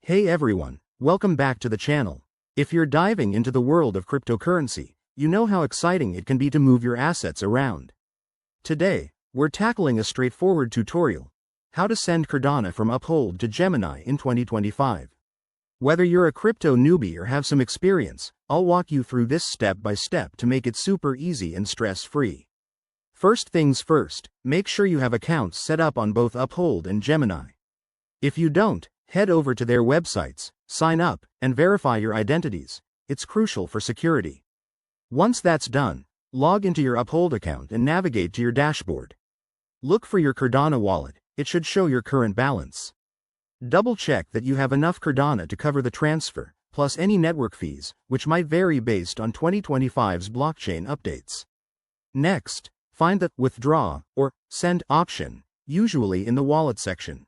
Hey everyone, welcome back to the channel. If you're diving into the world of cryptocurrency, you know how exciting it can be to move your assets around. Today, we're tackling a straightforward tutorial: how to send Cardano from Uphold to Gemini in 2025. Whether you're a crypto newbie or have some experience, I'll walk you through this step by step to make it super easy and stress-free. First things first, make sure you have accounts set up on both Uphold and Gemini. If you don't, head over to their websites, sign up, and verify your identities. It's crucial for security. Once that's done, log into your Uphold account and navigate to your dashboard. Look for your Cardano wallet. It should show your current balance. Double-check that you have enough Cardano to cover the transfer, plus any network fees, which might vary based on 2025's blockchain updates. Next, find the Withdraw or Send option, usually in the Wallet section.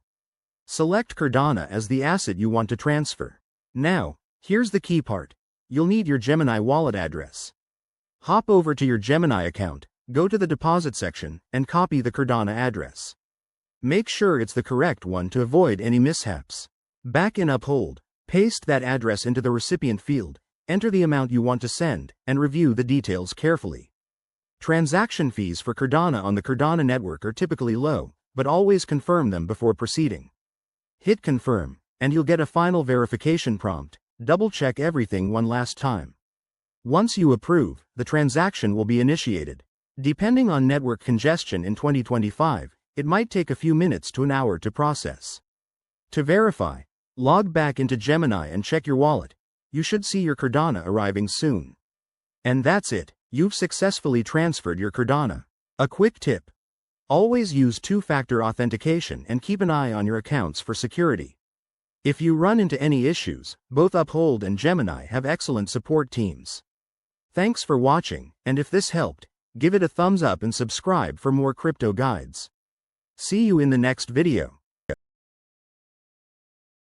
Select Cardano as the asset you want to transfer. Now, here's the key part. You'll need your Gemini wallet address. Hop over to your Gemini account, go to the Deposit section, and copy the Cardano address. Make sure it's the correct one to avoid any mishaps. Back in Uphold, paste that address into the recipient field, enter the amount you want to send, and review the details carefully. Transaction fees for Cardano on the Cardano network are typically low, but always confirm them before proceeding. Hit confirm, and you'll get a final verification prompt. Double-check everything one last time. Once you approve, the transaction will be initiated. Depending on network congestion in 2025, it might take a few minutes to an hour to process. To verify, log back into Gemini and check your wallet. You should see your Cardano arriving soon. And that's it, you've successfully transferred your Cardano. A quick tip: always use two-factor authentication and keep an eye on your accounts for security. If you run into any issues, both Uphold and Gemini have excellent support teams. Thanks for watching, and if this helped, give it a thumbs up and subscribe for more crypto guides. See you in the next video.